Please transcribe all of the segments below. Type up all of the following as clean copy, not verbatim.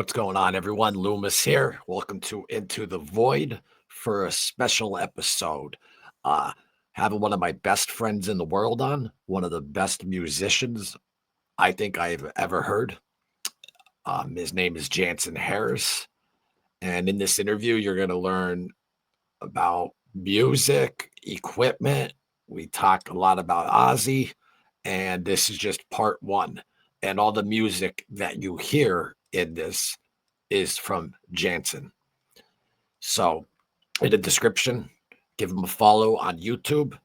What's going on, everyone? Loomis here. Welcome to Into the Void for a special episode. Uh, Having one of my best friends in the world on, one of the best musicians I think I've ever heard. His name is Jänson Harris. And in this interview, you're going to learn about music, equipment. We talk a lot about Ozzy, and this is just part one. And all the music that you hear in this is from Jänson. So in the description, give him a follow on YouTube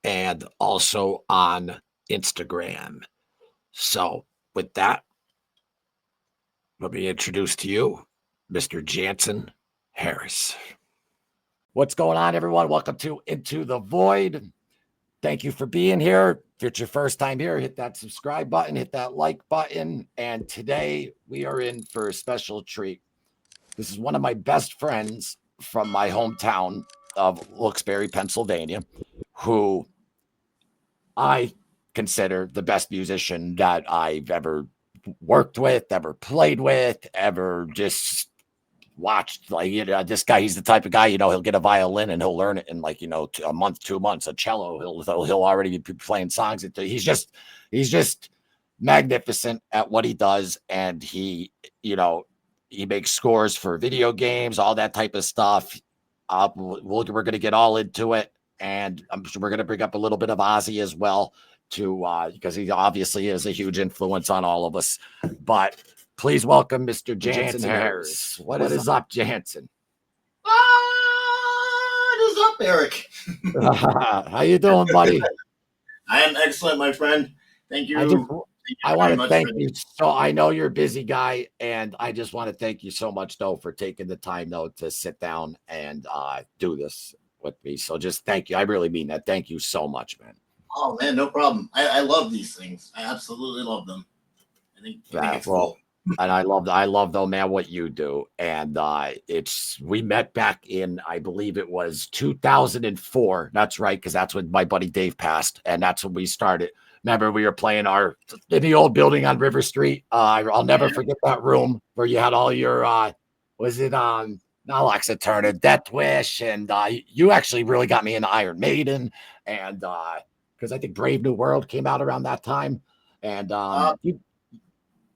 and also on Instagram. So with that, let me introduce to you Mr. Jänson Harris. What's going on, everyone? Welcome to Into the Void. Thank you for being here. If it's your first time here, hit that subscribe button, hit that like button. And today we are in for a special treat. This is one of my best friends from my hometown of Wilkes-Barre, Pennsylvania, who I consider the best musician that I've ever worked with, ever played with, ever just watched. Like, this guy, he's the type of guy, he'll get a violin and he'll learn it in a month, 2 months. A cello, he'll already be playing songs. He's just magnificent at what he does. And he makes scores for video games, all that type of stuff. We're going to get all into it. And I'm sure we're going to bring up a little bit of Ozzy as well, because he obviously is a huge influence on all of us. But please welcome Mr. Jänson Harris. What is up, Jänson? What is up, Eric? How you doing, buddy? I am excellent, my friend. Thank you. I want to thank you. So I know you're a busy guy, and I just want to thank you so much, though, for taking the time, though, to sit down and do this with me. So just thank you. I really mean that. Thank you so much, man. Oh, man, no problem. I love these things. I absolutely love them. I think it's cool. And I love though, man, what you do. And we met back in, I believe it was 2004. That's right, because that's when my buddy Dave passed, and that's when we started. Remember, we were playing in the old building on River Street. I'll never forget that room where you had all your not Alexa Turner, Death Wish, and you actually really got me into Iron Maiden, and because I think Brave New World came out around that time, and you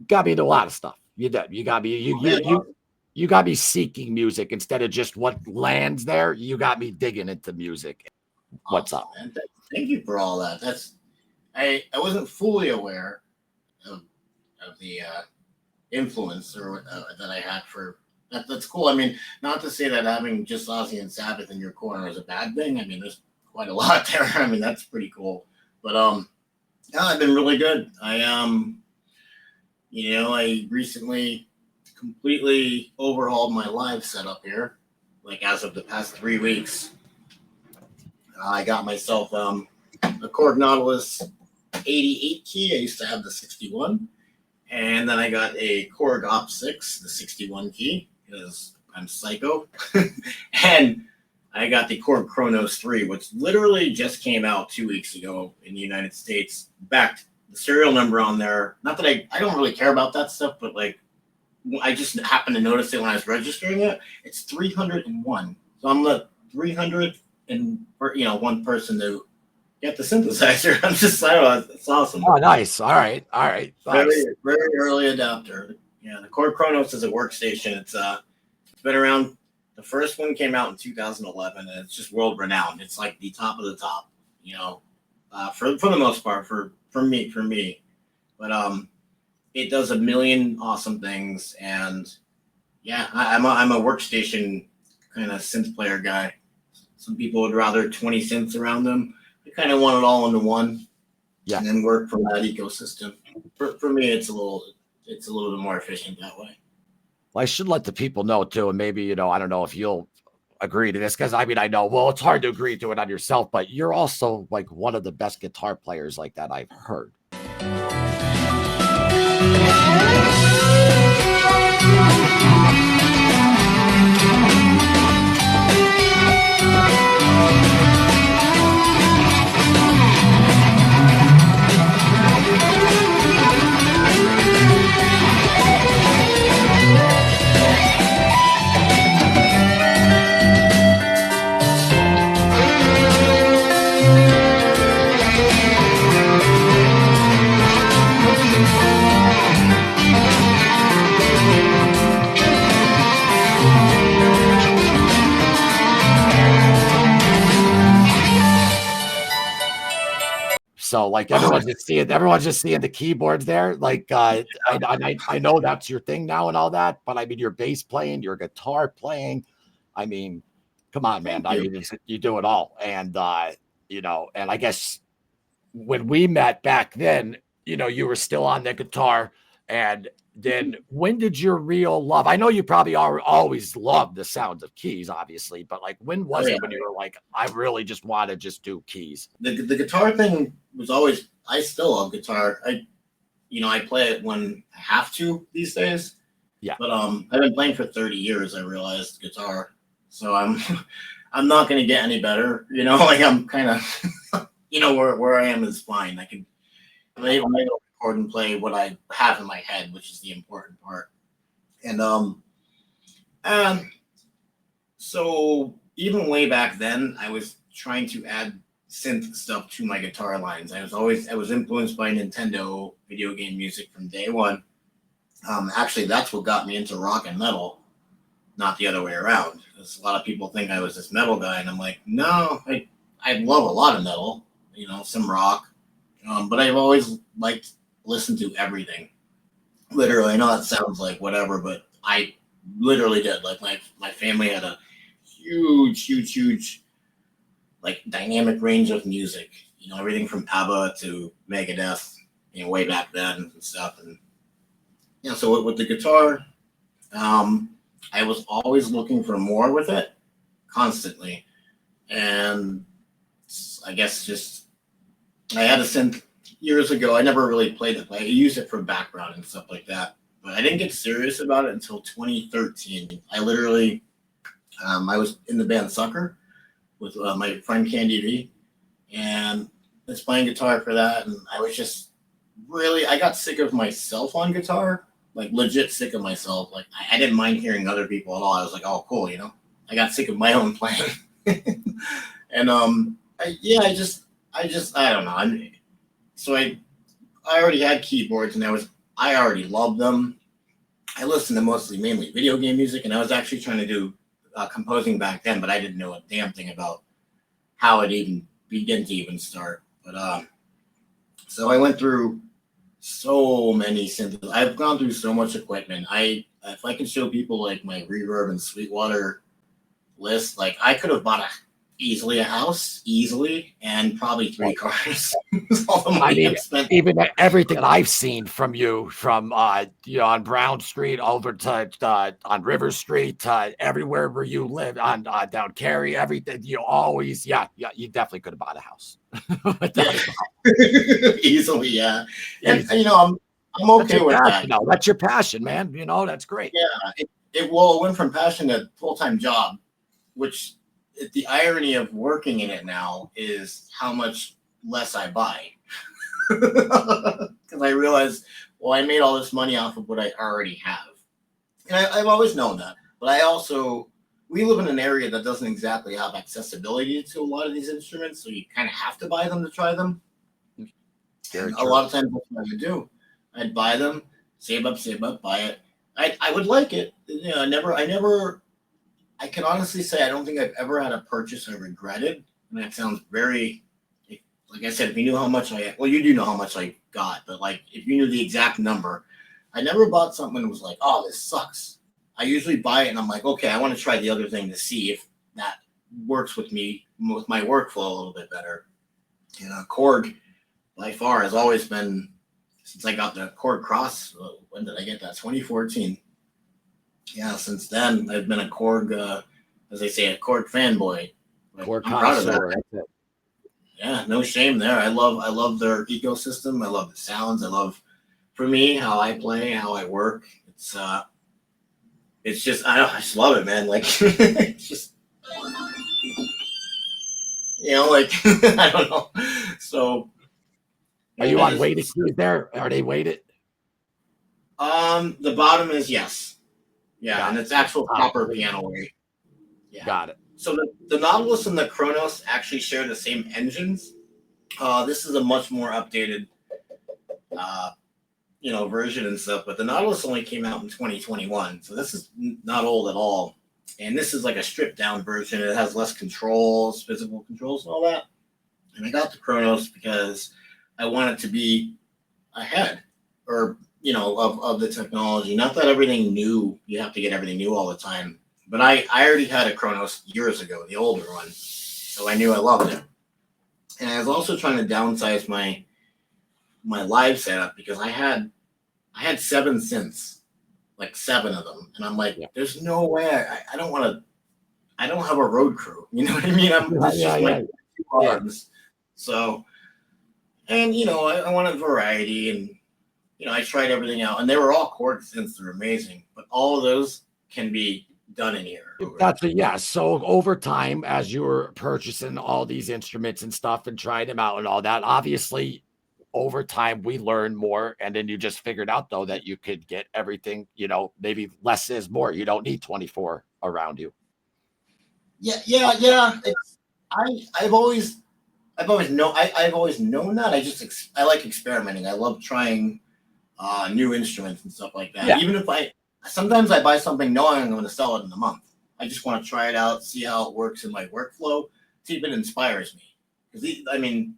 got me into a lot of stuff. You did. You got me. You got me seeking music instead of just what lands there. You got me digging into music. What's up? Man. Thank you for all that. I wasn't fully aware of the influence that I had for that. That's cool. I mean, not to say that having just Ozzy and Sabbath in your corner is a bad thing. I mean, there's quite a lot there. I mean, that's pretty cool. But I've been really good. I recently completely overhauled my live setup here. Like, as of the past 3 weeks, I got myself a Korg Nautilus 88 key. I used to have the 61. And then I got a Korg Op 6, the 61 key, because I'm psycho. And I got the Korg Kronos 3, which literally just came out 2 weeks ago in the United States. Backed the serial number on there. Not that I don't really care about that stuff, but I just happened to notice it when I was registering it. It's 301. So I'm the 300 and one person to get the synthesizer. I'm just it's awesome. Oh, nice. All right. Nice. Very, very early adapter. Yeah, the Korg Kronos is a workstation. It's been around. The first one came out in 2011, and it's just world renowned. It's like the top of the top, for the most part for me. But it does a million awesome things, and yeah, I'm a workstation kind of synth player guy. Some people would rather 20 synths around them. I kind of want it all into one, and then work from that ecosystem. For me, it's a little bit more efficient that way. Well, I should let the people know too, and maybe I don't know if you'll agree to this, because I know, well, it's hard to agree to it on yourself, but you're also like one of the best guitar players like that I've heard. So like everyone's just seeing the keyboards there. Like I know that's your thing now and all that, but I mean your bass playing, your guitar playing. I mean, come on, man. Thank I you. mean, you do it all. And and I guess when we met back then, you were still on the guitar. And then when did your real love? I know you probably always loved the sound of keys, obviously, but like when Oh was yeah. it when you were like, I really just want to just do keys? The guitar thing was always. I still love guitar. I play it when I have to these days. Yeah. But I've been playing for 30 years. I realized guitar, so I'm I'm not gonna get any better. Like I'm kind of where I am is fine. I'm able to record and play what I have in my head, which is the important part. And and so even way back then, I was trying to add synth stuff to my guitar lines. I was influenced by Nintendo video game music from day one. Actually, that's what got me into rock and metal, not the other way around. Because a lot of people think I was this metal guy, and I'm like, no, I love a lot of metal, some rock, but I've always liked listen to everything. Literally, I know that sounds like whatever, but I literally did. Like my family had a huge like dynamic range of music. Everything from ABBA to Megadeth. Way back then and stuff. And so with the guitar, I was always looking for more with it, constantly. And I guess just I had a synth years ago. I never really played it. I used it for background and stuff like that. But I didn't get serious about it until 2013. I literally, I was in the band Sucker with my friend Candy V, and I was playing guitar for that. And I was just I got sick of myself on guitar, like legit sick of myself. Like I didn't mind hearing other people at all. I was like, oh, cool, I got sick of my own playing. And I don't know. I already had keyboards, and I already loved them. I listened to mainly video game music, and I was actually trying to do composing back then, but I didn't know a damn thing about how it even begin to even start. But so I went through so many synths. I've gone through so much equipment. If I could show people like my Reverb and Sweetwater list, like I could have bought easily a house, and probably 3 cars. All the I money mean, I've spent. even everything that I've seen from you, from on Brown Street over to on River Street, everywhere where you live, on down Cary, everything, you always, you definitely could have bought a house. Yeah. Easily, yeah. And Easy. I'm okay with that. That's your passion, man. That's great. Yeah, it went from passion to full-time job, which the irony of working in it now is how much less I buy. Because I realized, well, I made all this money off of what I already have. And I've always known that. But we live in an area that doesn't exactly have accessibility to a lot of these instruments, so you kind of have to buy them to try them. And a lot of times that's what I would do. I'd buy them, save up, buy it. I would like it. I can honestly say I don't think I've ever had a purchase I regretted. And that sounds very, like I said, if you knew how much you do know how much I got, but like if you knew the exact number, I never bought something that was like, oh, this sucks. I usually buy it and I'm like, okay, I want to try the other thing to see if that works with me, with my workflow a little bit better. And Korg, by far, has always been, since I got the Korg Cross, when did I get that? 2014. Yeah, since then I've been a Korg, as they say, a Korg fanboy. Korg I'm proud of connoisseur, that. that's it. Yeah, no shame there. I love their ecosystem. I love the sounds. I love, for me, how I play, how I work. It's just I just love it, man. Like it's just like I don't know. So Are you on weighted keys there? Are they weighted? The bottom is yes. Yeah, Got and it. it's actual proper piano weight. Yeah. Got it. So the Nautilus and the Kronos actually share the same engines. This is a much more updated, version and stuff. But the Nautilus only came out in 2021, so this is not old at all. And this is like a stripped down version. It has less controls, physical controls, and all that. And I got the Kronos because I wanted to be ahead, or of the technology. Not that everything new, you have to get everything new all the time. But I already had a Kronos years ago, the older one, so I knew I loved it. And I was also trying to downsize my live setup because I had 7 synths, like 7 of them, and I'm like, Yeah. there's no way I don't want to. I don't have a road crew. You know what I mean? It's Yeah, just yeah, my 2 arms. So, and I wanted variety, and I tried everything out, and they were all chord synths. They're amazing, but all of those can be done in here. That's it. Yeah. So over time, as you were purchasing all these instruments and stuff and trying them out and all that, obviously over time we learned more. And then you just figured out though that you could get everything, maybe less is more. You don't need 24 around you. Yeah. I've always I've always known that. I like experimenting. I love trying new instruments and stuff like that. Yeah. Even if sometimes I buy something knowing I'm going to sell it in a month. I just want to try it out, see how it works in my workflow, see if it inspires me. Because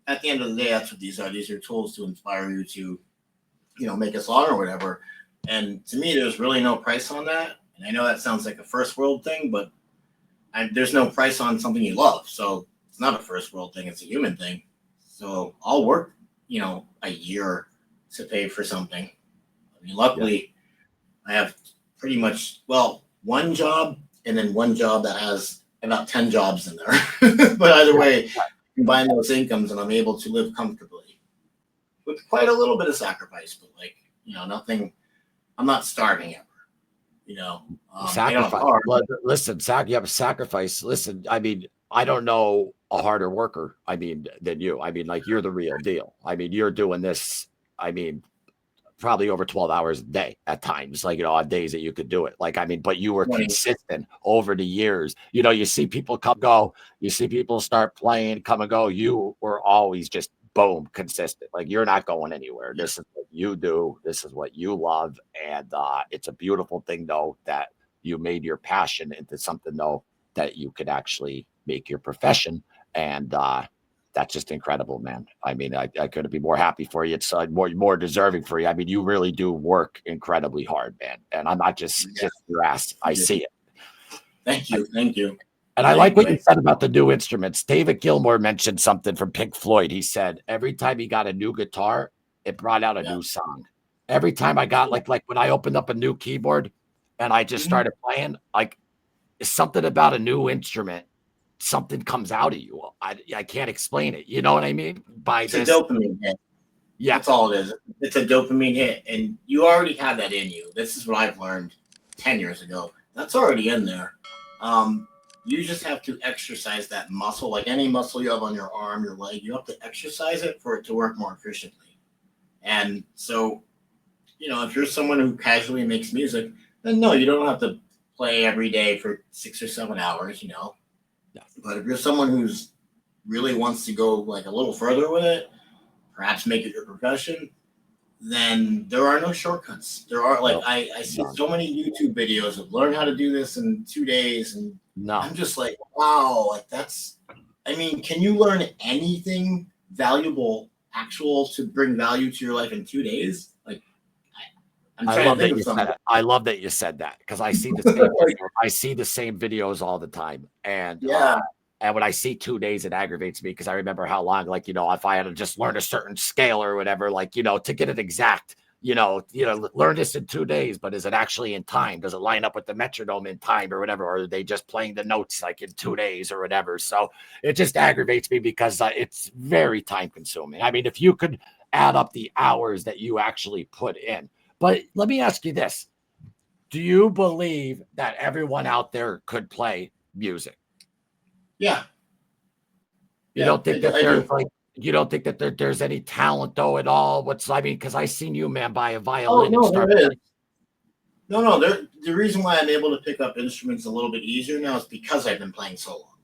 at the end of the day, that's what these are. These are tools to inspire you to, make a song or whatever. And to me, there's really no price on that. And I know that sounds like a first world thing, but there's no price on something you love. So it's not a first world thing. It's a human thing. So I'll work, a year to pay for something. Luckily, I have pretty much, one job and then one job that has about 10 jobs in there. But either way, combine those incomes and I'm able to live comfortably with quite a little bit of sacrifice, but nothing, I'm not starving ever, Sacrifice. Well, listen, you have a sacrifice. Listen, I don't know a harder worker, than you. Like you're the real deal. You're doing this, probably over 12 hours a day at times, on days that you could do it. But you were 20. consistent over the years. You see people come, go, you see people start playing, come and go. You were always just boom, consistent. You're not going anywhere. This is what you do. This is what you love. And it's a beautiful thing though, that you made your passion into something though, that you could actually make your profession. And, that's just incredible, man. I couldn't be more happy for you. It's more deserving for you. You really do work incredibly hard, man. And I'm not just your ass. I see it. Thank you. And I like what you said about the new instruments. David Gilmour mentioned something from Pink Floyd. He said every time he got a new guitar, it brought out a new song. Every time I got like when I opened up a new keyboard and I just started playing, something about a new instrument, something comes out of you. I can't explain it. You know what I mean? It's a dopamine hit. Yeah. That's all it is. It's a dopamine hit. And you already have that in you. This is what I've learned 10 years ago. That's already in there. You just have to exercise that muscle. Like any muscle you have on your arm, your leg, you have to exercise it for it to work more efficiently. And so, if you're someone who casually makes music, then no, you don't have to play every day for 6 or 7 hours, But if you're someone who's really wants to go like a little further with it, perhaps make it your profession, then there are no shortcuts. There are I see so many YouTube videos of learn how to do this in 2 days, and I'm just like, wow, can you learn anything valuable, to bring value to your life in 2 days? I love that you said that. I love that you said that because I see the same I see the same videos all the time. And and when I see 2 days, it aggravates me because I remember how long, if I had to just learn a certain scale or whatever, to get it exact, learn this in 2 days, but is it actually in time? Does it line up with the metronome in time or whatever? Or are they just playing the notes in 2 days or whatever? So it just aggravates me because it's very time consuming. If you could add up the hours that you actually put in. But let me ask you this. Do you believe that everyone out there could play music? Yeah. You don't think that you don't think that there's any talent though at all? Because I seen you, man, buy a violin and start playing. No. The reason why I'm able to pick up instruments a little bit easier now is because I've been playing so long.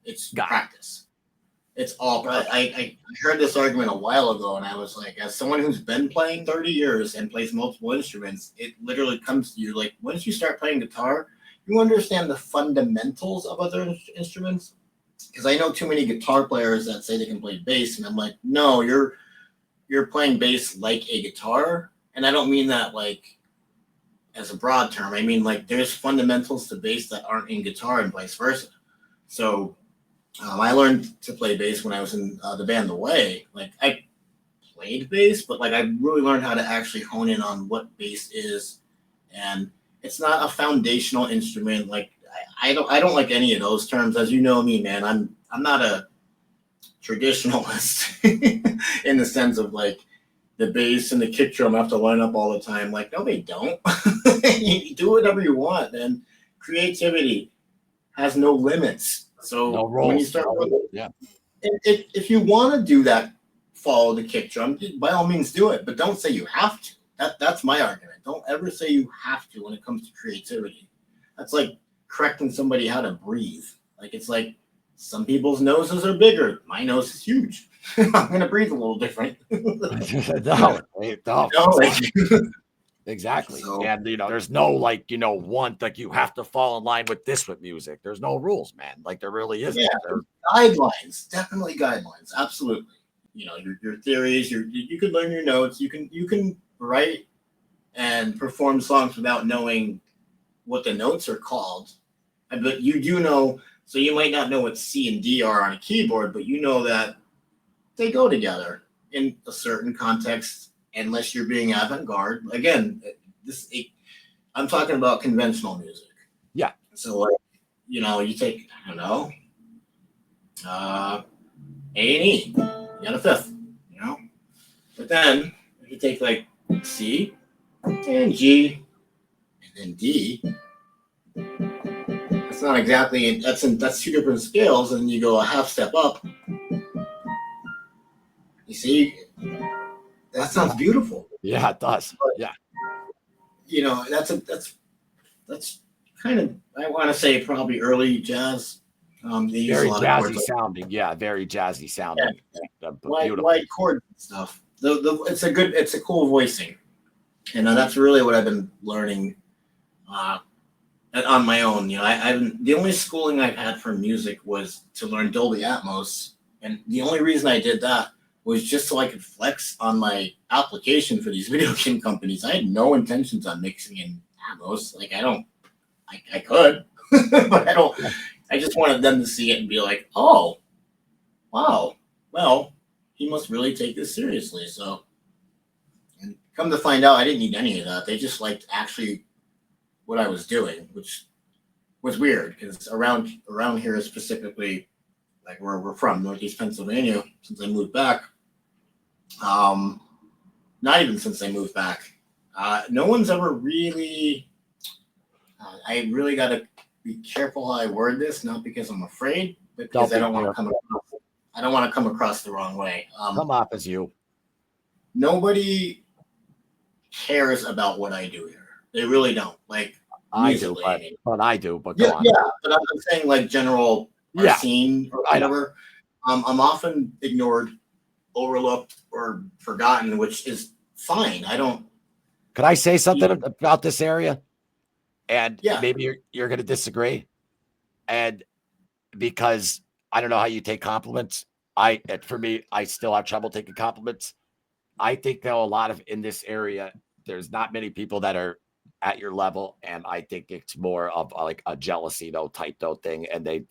It's practice. It's all. I heard this argument a while ago, and I was like, as someone who's been playing 30 years and plays multiple instruments, it literally comes to you once you start playing guitar, you understand the fundamentals of other instruments. Because I know too many guitar players that say they can play bass, and I'm like, no, you're you're playing bass like a guitar, and I don't mean that like as a broad term. I mean like there's fundamentals to bass that aren't in guitar and vice versa. So I learned to play bass when I was in the band The Way. Like I played bass, but like I really learned how to actually hone in on what bass is, and it's not a foundational instrument. Like I don't like any of those terms. As you know me, man, I'm not a traditionalist in the sense of like the bass and the kick drum have to line up all the time. Like, no, they don't. You do whatever you want, and creativity has no limits. So No when you rules. start, Yeah. if you want to do that, follow the kick drum. By all means, do it, but don't say you have to. That's my argument. Don't ever say you have to when it comes to creativity. That's like correcting somebody how to breathe. Like it's like some people's noses are bigger. My nose is huge. I'm gonna breathe a little different. No, exactly. So, And there's no like, one like you have to fall in line with this with music. There's no rules, man. Like there really isn't. yeah, guidelines, definitely guidelines. Absolutely. Your theories. You can learn your notes. You can write and perform songs without knowing what the notes are called. But you do know. So you might not know what C and D are on a keyboard, but you know that they go together in a certain context, unless you're being avant-garde. Again, I'm talking about conventional music. Yeah. So like, you take, I don't know, A and E, you got a fifth, But then if you take like C and G and then D, it's not exactly, that's two different scales, and you go a half step up. You see, that sounds beautiful. Yeah, it does. But, yeah. That's kind of, I want to say probably early jazz. They use Very a lot of jazzy chords, sounding. Yeah, very jazzy sounding. yeah. Beautiful. Wide chord stuff. It's a cool voicing, and that's really what I've been learning on my own. The only schooling I've had for music was to learn Dolby Atmos, and the only reason I did that was just so I could flex on my application for these video game companies. I had no intentions on mixing in Atmos. Like I could, but I don't. I just wanted them to see it and be like, "Oh, wow, well, he must really take this seriously." So, and come to find out, I didn't need any of that. They just liked actually what I was doing, which was weird because around here specifically, like where we're from, Northeast Pennsylvania, since I moved back. Not even since I moved back. No one's ever really. I really got to be careful how I word this, not because I'm afraid, but because I don't want to come. I don't want to come across the wrong way. Come off as you. Nobody cares about what I do here. They really don't. Like I do, but I do. But yeah, go on. yeah. But I'm saying like general scene or whatever. I'm often ignored, overlooked, or forgotten, which is fine. I don't. Could I say something about this area? And yeah. maybe you're going to disagree. And because I don't know how you take compliments. For me, I still have trouble taking compliments. I think though a lot of in this area, there's not many people that are at your level, and I think it's more of like a jealousy type thing. And they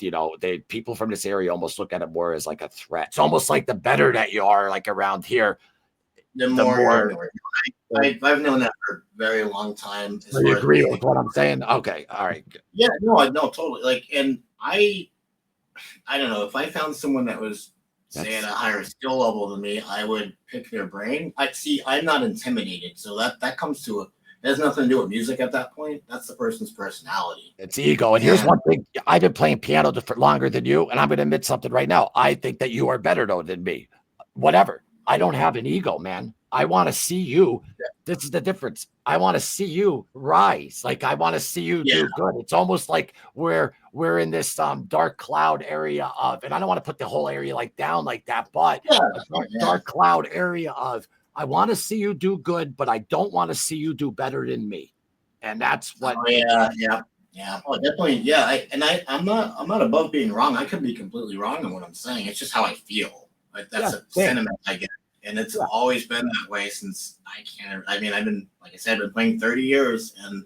people from this area almost look at it more as like a threat. It's almost like the better that you are, like around here, the more. I've known that for a very long time. So you agree with what I'm saying? Okay, all right. Yeah, no, totally. Like, and I don't know, if I found someone that was say at a higher skill level than me, I would pick their brain. I'm not intimidated, so that comes to it has nothing to do with music at that point. That's the person's personality. It's ego. And here's one thing: I've been playing piano for longer than you, and I'm going to admit something right now. I think that you are better than me. Whatever. I don't have an ego, man. I want to see you. Yeah. This is the difference. I want to see you rise. Like I want to see you do good. It's almost like we're in this dark cloud area of, and I don't want to put the whole area like down like that, but dark cloud area of, I want to see you do good, but I don't want to see you do better than me. And that's what. Oh, yeah. Oh, definitely. Yeah. I'm not above being wrong. I could be completely wrong in what I'm saying. It's just how I feel. Like that's a sentiment I get. and it's always been that way since I mean, I've been, like I said, I've been playing 30 years, and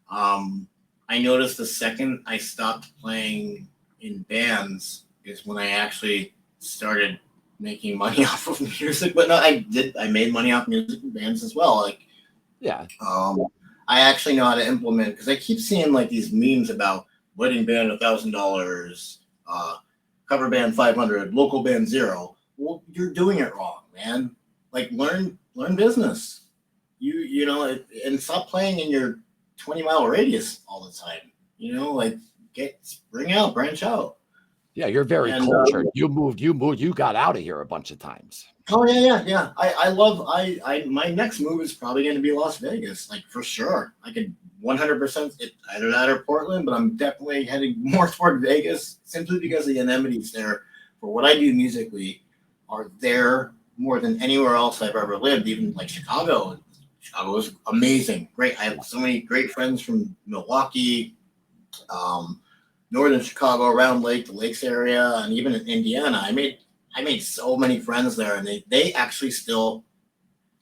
I noticed the second I stopped playing in bands is when I actually started making money off of music. But no, I made money off music and bands as well. Like, Yeah. I actually know how to implement, because I keep seeing like these memes about wedding band $1,000, cover band 500, local band 0. Well, you're doing it wrong, man. Like, learn business. You know, and stop playing in your 20-mile radius all the time. You know, like, branch out. Yeah, you're very cultured. You got out of here a bunch of times. Oh yeah. My next move is probably going to be Las Vegas, like, for sure. I could 100% either that or Portland, but I'm definitely heading more toward Vegas, simply because the amenities there for what I do musically are there more than anywhere else I've ever lived. Even like Chicago. Chicago is amazing, great. I have so many great friends from Milwaukee, northern Chicago, around the lakes area, and even in Indiana. I made so many friends there, and they actually still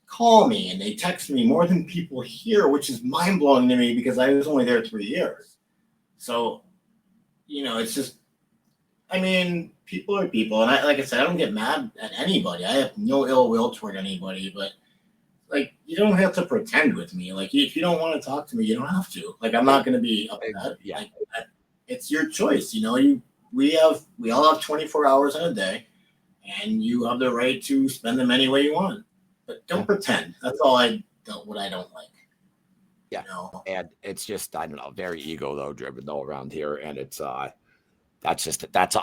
call me and they text me more than people here, which is mind blowing to me, because I was only there 3 years. So, you know, it's just, I mean, people are people, and like I said, I don't get mad at anybody. I have no ill will toward anybody, but like, you don't have to pretend with me. Like, if you don't want to talk to me, you don't have to. Like, I'm not going to be upset. Yeah. Like, it's your choice. You know, we all have 24 hours in a day, and you have the right to spend them any way you want. But don't pretend. That's all what I don't like. Yeah. You know? And it's just, I don't know, very ego though driven though around here. And it's that's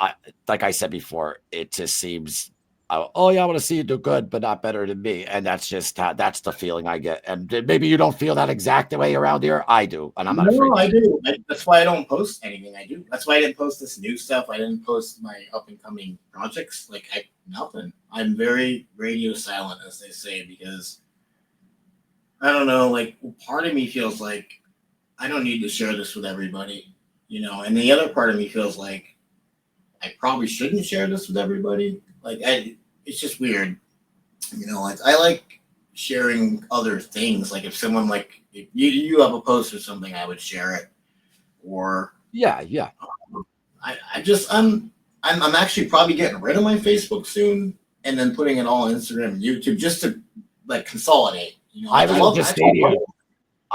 like I said before, it just seems, oh yeah, I want to see you do good, but not better than me. And that's just that's the feeling I get. And maybe you don't feel that exact way around here. I do, and I'm not afraid. No, I do. That's why I don't post anything. I do. That's why I didn't post this new stuff. I didn't post my up and coming projects. Like, nothing. I'm very radio silent, as they say, because I don't know. Like, part of me feels like I don't need to share this with everybody, you know, and the other part of me feels like I probably shouldn't share this with everybody. Like, it's just weird, you know. Like, I like sharing other things. Like, if someone, like, if you have a post or something, I would share it. Or yeah. I'm actually probably getting rid of my Facebook soon, and then putting it all on Instagram and YouTube, just to, like, consolidate. You know, I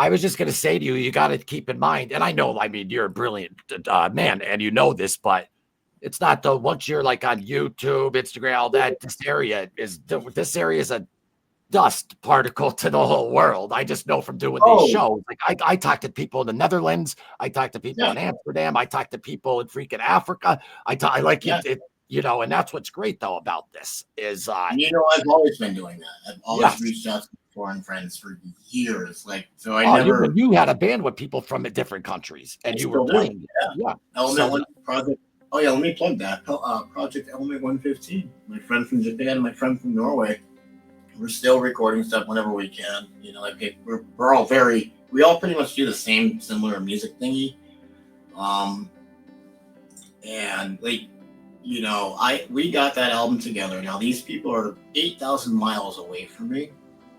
was just going to say to you, you got to keep in mind, and I know, I mean, you're a brilliant man, and you know this, but it's not though. Once you're like on YouTube, Instagram, all that, this area is a dust particle to the whole world. I just know from doing these shows. Like, I talk to people in the Netherlands, I talk to people in Amsterdam, I talk to people in freaking Africa. I like it, you know, and that's what's great though about this is you know, I've always been doing that. I've always reached out to foreign friends for years. Like, so you had a band with people from different countries, and you were playing. Element One Project. Oh yeah, let me plug that. Project Element 115. My friend from Japan, my friend from Norway. We're still recording stuff whenever we can. You know, like, we're all we all pretty much do the same similar music thingy. And like, you know, we got that album together. Now these people are 8,000 miles away from me.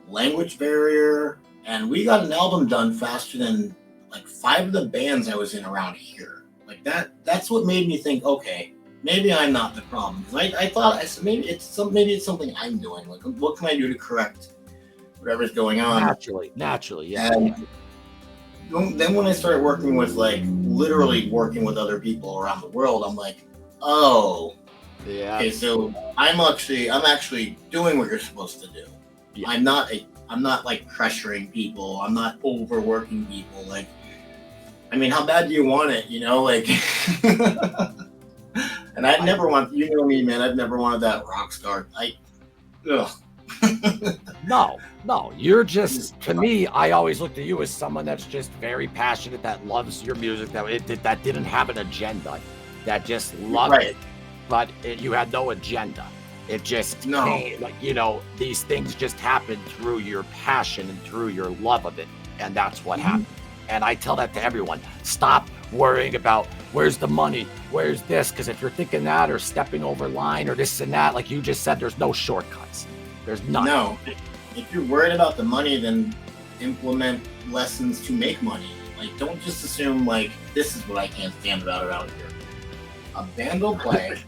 Language barrier, and we got an album done faster than like 5 of the bands I was in around here. Like, that's what made me think, okay, maybe I'm not the problem. I thought, I said, maybe it's something I'm doing. Like, what can I do to correct whatever's going on? Naturally, yeah. And then when I started working with, like, literally working with other people around the world, I'm like, oh, yeah. Okay, so I'm actually doing what you're supposed to do. Yeah. I'm not like pressuring people. I'm not overworking people. Like, I mean, how bad do you want it? You know, like. And I'd never want, you know me, man. I've never wanted that rock star. No, you're just, to me, I always looked at you as someone that's just very passionate, that loves your music, that didn't have an agenda, that just loved it, but you had no agenda. It just came, like, you know, these things just happened through your passion and through your love of it, and that's what happened. And I tell that to everyone. Stop worrying about where's the money, where's this, because if you're thinking that or stepping over line or this and that, like you just said, there's no shortcuts. There's none. No. If you're worried about the money, then implement lessons to make money. Like, don't just assume, like, this is what I can't stand about around here. A band will play.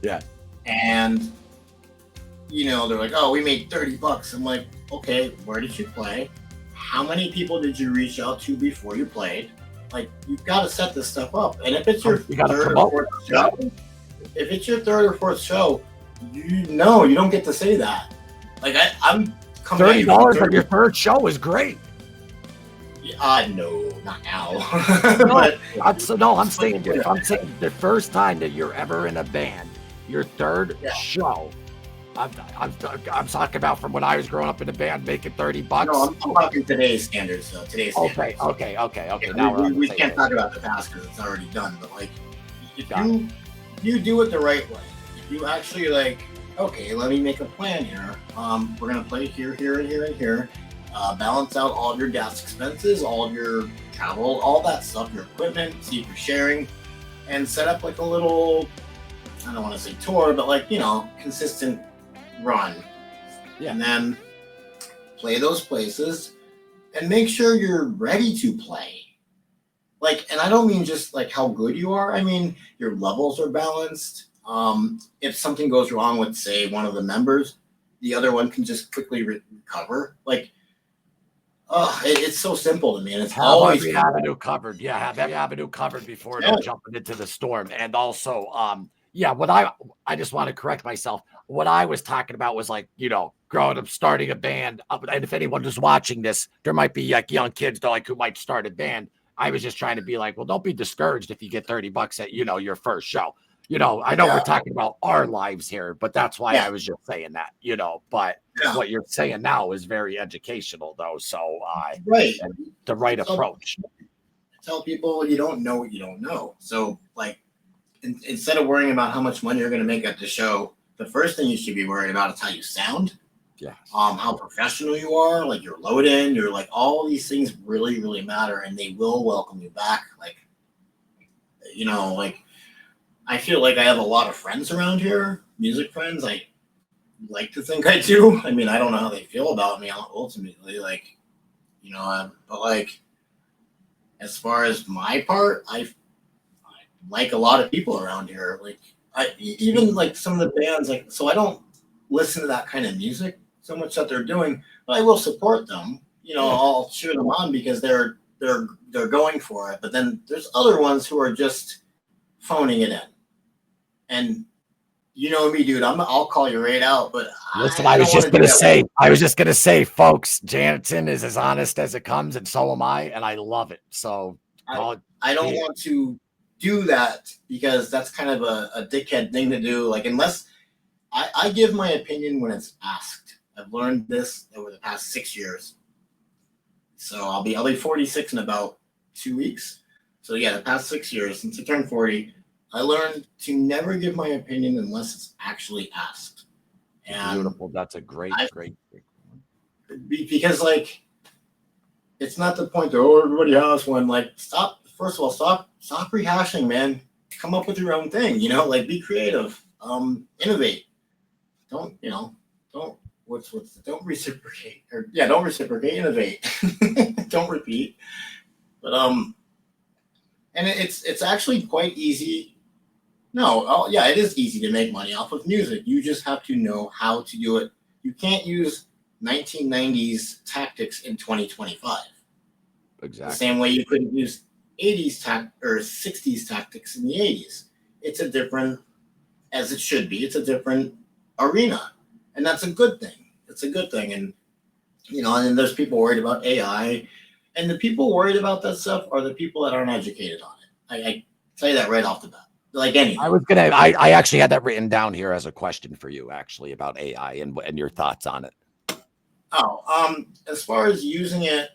Yeah. And, you know, they're like, oh, we made $30. I'm like, okay, where did you play? How many people did you reach out to before you played? Like, you've got to set this stuff up. And if it's your third or fourth show, you don't get to say that. Like, I'm coming $30 for your third show is great. No, not now. I'm saying the first time that you're ever in a band, your third show. I'm talking about from when I was growing up in a band making $30. No, I'm talking today's standards, though. Okay. Yeah, Now we can't talk about the past because it's already done. But like, if you do it the right way, if you actually like, okay, let me make a plan here. We're gonna play here, here, and here, and here. Balance out all of your gas expenses, all of your travel, all that stuff, your equipment, see if you're sharing, and set up like a little, I don't want to say tour, but like, you know, consistent run. Yeah. And then play those places and make sure you're ready to play. Like, and I don't mean just like how good you are. I mean, your levels are balanced. If something goes wrong with, say, one of the members, the other one can just quickly recover. Like, it's so simple to me, and it's always every avenue covered. Yeah, have every avenue covered before jumping into the storm. And also, what I just want to correct myself. What I was talking about was like, you know, growing up, starting a band. And if anyone is watching this, there might be like young kids that who might start a band. I was just trying to be like, well, don't be discouraged if you get $30 at, you know, your first show. You know, I know we're talking about our lives here, but that's why I was just saying that, you know, but what you're saying now is very educational though. So the right approach. Tell people you don't know what you don't know. So like, instead of worrying about how much money you're going to make at the show, the first thing you should be worried about is how you sound. Yeah. How professional you are, like your load in, you're like, all these things really, really matter, and they will welcome you back. Like, you know, like, I feel like I have a lot of friends around here, music friends. I like to think I do. I mean, I don't know how they feel about me ultimately, like, you know, but like, as far as my part, I like a lot of people around here. Like, even like some of the bands, like, so I don't listen to that kind of music so much that they're doing, but I will support them. You know, I'll cheer them on because they're going for it. But then there's other ones who are just phoning it in. And you know me, dude, I'll call you right out. But listen, I was just gonna say, folks, Jänson is as honest as it comes, and so am I, and I love it. So I don't want to do that because that's kind of a dickhead thing to do. Like, unless I give my opinion when it's asked. I've learned this over the past 6 years. So I'll be 46 in about 2 weeks. So yeah, the past 6 years since I turned 40, I learned to never give my opinion unless it's actually asked. And beautiful. That's a great. Because like, it's not the point that everybody has one. Like, stop. First of all, stop rehashing, man. Come up with your own thing. You know, like, be creative. Innovate. Don't reciprocate. Don't reciprocate. Innovate. Don't repeat. But and it's actually quite easy. It is easy to make money off of music. You just have to know how to do it. You can't use 1990s tactics in 2025. Exactly. The same way you couldn't use 60s tactics in the 80s. It's a different, as it should be, it's a different arena. And that's a good thing. It's a good thing. And, you know, and there's people worried about AI. And the people worried about that stuff are the people that aren't educated on it. I tell you that right off the bat. Like anything. I actually had that written down here as a question for you, actually, about AI and your thoughts on it. As far as using it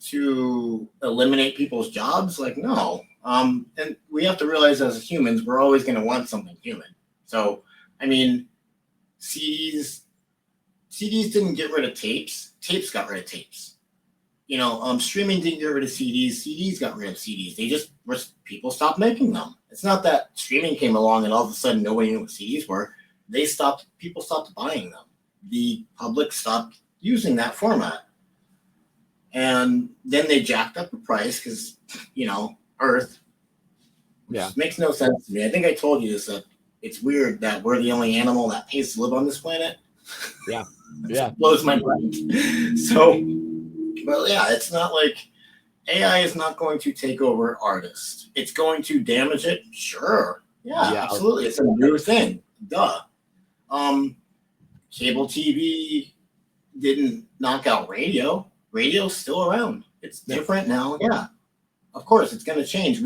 to eliminate people's jobs, like, no. And we have to realize as humans, we're always going to want something human. So, I mean, CDs didn't get rid of tapes. Tapes got rid of tapes. You know, streaming didn't get rid of CDs. CDs got rid of CDs. People stopped making them. It's not that streaming came along and all of a sudden nobody knew what CDs were. People stopped buying them. the public stopped using that format. And then they jacked up the price because, Earth, which makes no sense to me. I think I told you this, that it's weird that we're the only animal that pays to live on this planet. Yeah. It blows my mind. So, but yeah, it's not like AI is not going to take over artists. It's going to damage it. Sure. Yeah, absolutely. It's a new thing. Duh. Cable TV didn't knock out radio. Radio's still around. It's different now. Yeah. Of course, it's going to change.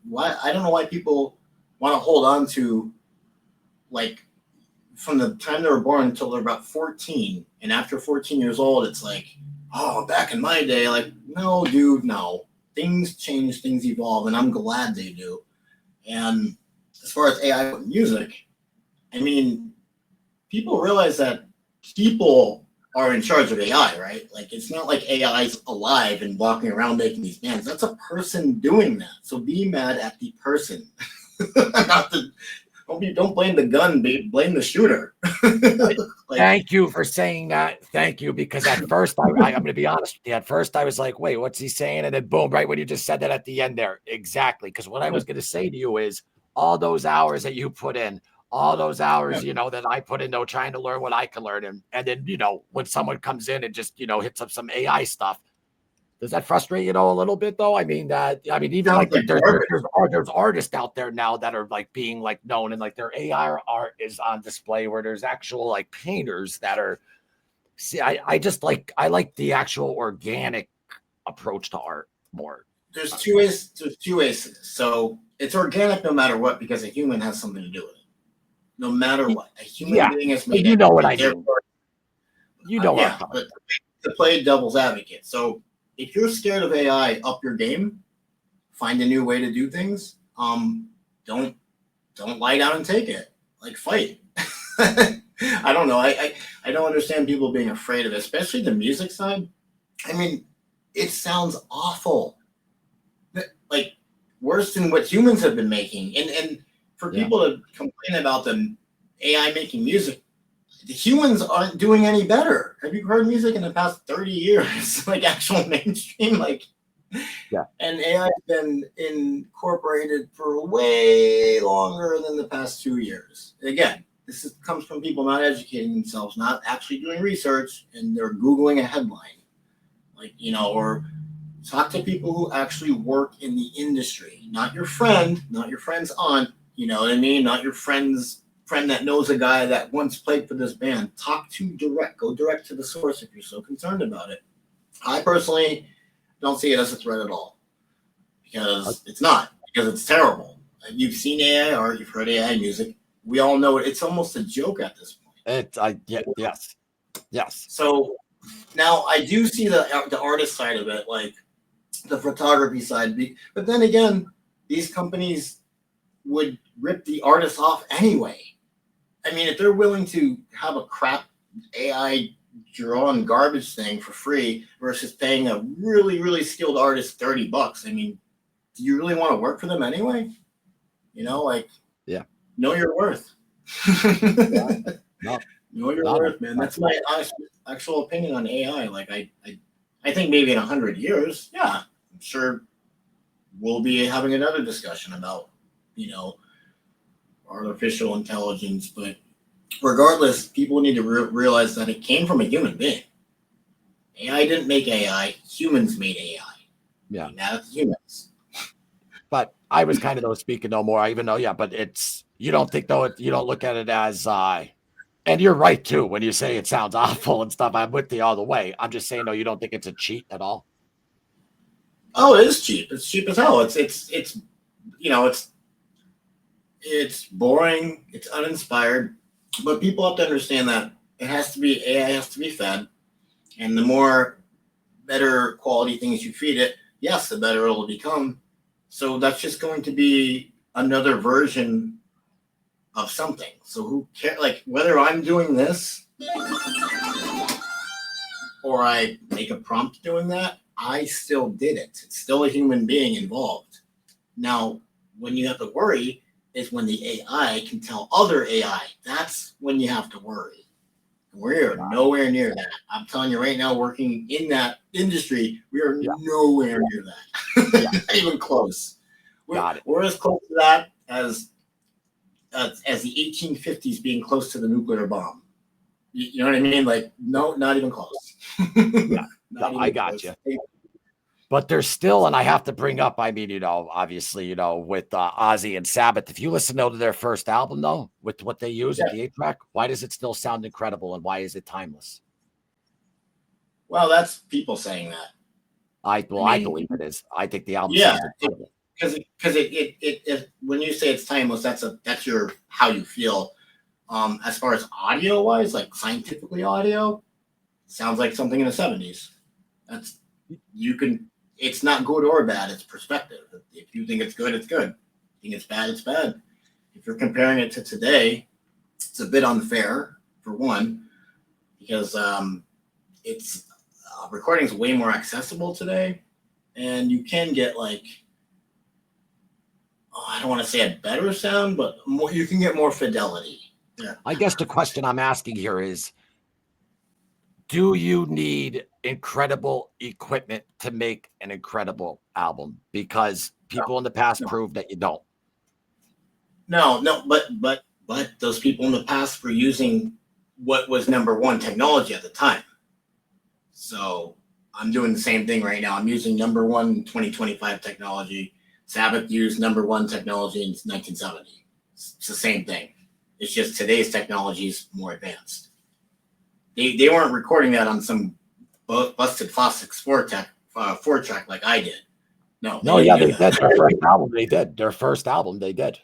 Why? I don't know why people want to hold on to, like, from the time they were born until they're about 14, and after 14 years old, it's like, oh, back in my day, like, no, dude, no. Things change, things evolve, and I'm glad they do. And as far as AI with music, I mean, people realize that people are in charge of AI, right? Like, it's not like AI's alive and walking around making these bands. That's a person doing that. So be mad at the person. Don't blame the gun, blame the shooter. Thank you for saying that. Thank you, because at first, I'm going to be honest with you. At first, I was like, wait, what's he saying? And then boom, right when you just said that at the end there. Exactly. Because what I was going to say to you is all those hours that you put in, all those hours, that I put in, trying to learn what I can learn. And then, when someone comes in and just, hits up some AI stuff, does that frustrate you, a little bit, though? I mean, even like there's artists out there now that are like being like known, and like their AI art is on display, where there's actual like painters that are. See, I like the actual organic approach to art more. There's two ways. There's two ways to this. So it's organic no matter what, because a human has something to do with it. No matter what, a human being has made it. You know what I mean. But to play devil's advocate. So if you're scared of AI, up your game. Find a new way to do things. Don't lie down and take it. Like, fight. I don't know. I don't understand people being afraid of it, especially the music side. I mean, it sounds awful. Like, worse than what humans have been making. And for people to complain about the AI making music, the humans aren't doing any better. Have you heard music in the past 30 years? Like, actual mainstream? Like, and AI has been incorporated for way longer than the past 2 years. Again, this comes from people not educating themselves, not actually doing research, and they're Googling a headline. Like, or talk to people who actually work in the industry, not your friend, not your friend's aunt, you know what I mean? Not your friend's friend that knows a guy that once played for this band. Go direct to the source if you're so concerned about it. I personally don't see it as a threat at all, because it's not, because it's terrible. You've seen AI art, you've heard AI music. We all know it. It's almost a joke at this point. Yes. So now I do see the artist side of it, like the photography side. But then again, these companies would rip the artists off anyway. I mean, if they're willing to have a crap AI drawn garbage thing for free versus paying a really, really skilled artist $30, I mean, do you really want to work for them anyway? Know your worth. Know your worth, man. That's my actual opinion on AI. Like, I think maybe in 100 years, I'm sure we'll be having another discussion about, artificial intelligence. But regardless, people need to realize that it came from a human being. AI didn't make AI. Humans made AI. Yeah. Now it's humans. But I was kind of speaking no more, even though, but it's, you don't think though, you don't look at it as, and you're right too, when you say it sounds awful and stuff, I'm with you all the way. I'm just saying, no, you don't think it's a cheat at all? Oh, it is cheap. It's cheap as hell. It's boring. It's uninspired, but people have to understand that AI has to be fed. And the more better quality things you feed it, yes, the better it will become. So that's just going to be another version of something. So who cares? Like, whether I'm doing this or I make a prompt doing that, I still did it. It's still a human being involved. Now, when you have to worry is when the AI can tell other AI. That's when you have to worry. We're nowhere near that. I'm telling you right now, working in that industry, we are nowhere near that. Not even close. We're as close to that as the 1850s being close to the nuclear bomb. You know what I mean? Like, no, not even close. I got you. But there's still, and I have to bring up, I mean, obviously, with Ozzy and Sabbath, if you listen to their first album, though, with what they use at the 8-track, why does it still sound incredible and why is it timeless? Well, that's people saying that. I believe it is. I think the album sounds incredible. Because it when you say it's timeless, that's how you feel. As far as audio wise, like scientifically audio, sounds like something in the 70s. It's not good or bad, it's perspective. If you think it's good, it's good. If you think it's bad, it's bad. If you're comparing it to today, it's a bit unfair, for one, because it's recording is way more accessible today, and you can get like, I don't want to say a better sound, but you can get more fidelity. Yeah. I guess the question I'm asking here is, do you need incredible equipment to make an incredible album? Because people in the past proved that you don't. No, but those people in the past were using what was number one technology at the time. So I'm doing the same thing right now. I'm using number one 2025 technology. Sabbath used number one technology in 1970. It's the same thing. It's just today's technology is more advanced. They weren't recording that on some busted Fossick 4-track like I did. They did. Their first album, they did. Their first album, they did.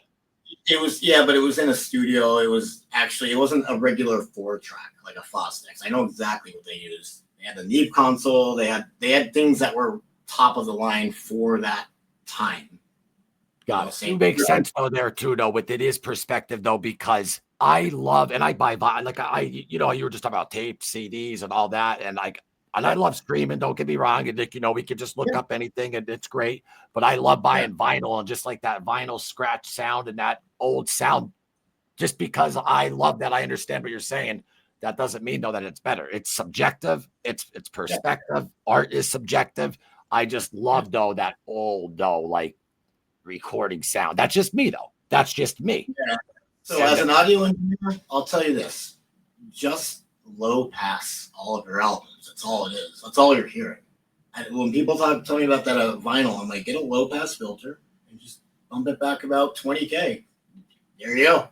It was, but it was in a studio. It wasn't a regular 4-track like a Fossick. I know exactly what they used. They had the Neve console. They had things that were top of the line for that time. Got it. It makes sense though there too, though, with it is perspective though, because I love and I buy like you were just talking about tapes, CDs, and all that, and I love streaming. Don't get me wrong, and we can just look up anything and it's great. But I love buying vinyl and just like that vinyl scratch sound and that old sound, just because I love that. I understand what you're saying. That doesn't mean though that it's better. It's subjective. It's perspective. Art is subjective. I just love though that old though like recording sound. That's just me though. That's just me. Yeah. So as an audio engineer, I'll tell you this: just low pass all of your albums. That's all it is. That's all you're hearing. And when people tell me about that vinyl, I'm like, get a low pass filter and just bump it back about 20K. There you go.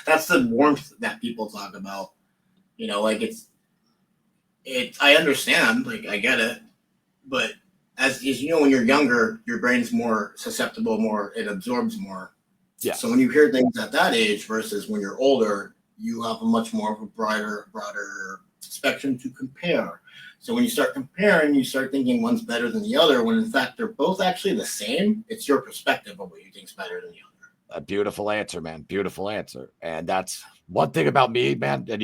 That's the warmth that people talk about. Like I understand, like I get it, but as you know, when you're younger, your brain's more susceptible, it absorbs more. Yeah. So when you hear things at that age versus when you're older, you have a much more of a broader spectrum to compare. So when you start comparing, you start thinking one's better than the other, when in fact they're both actually the same. It's your perspective of what you think's better than the other. A beautiful answer, man. Beautiful answer. And that's one thing about me, man. And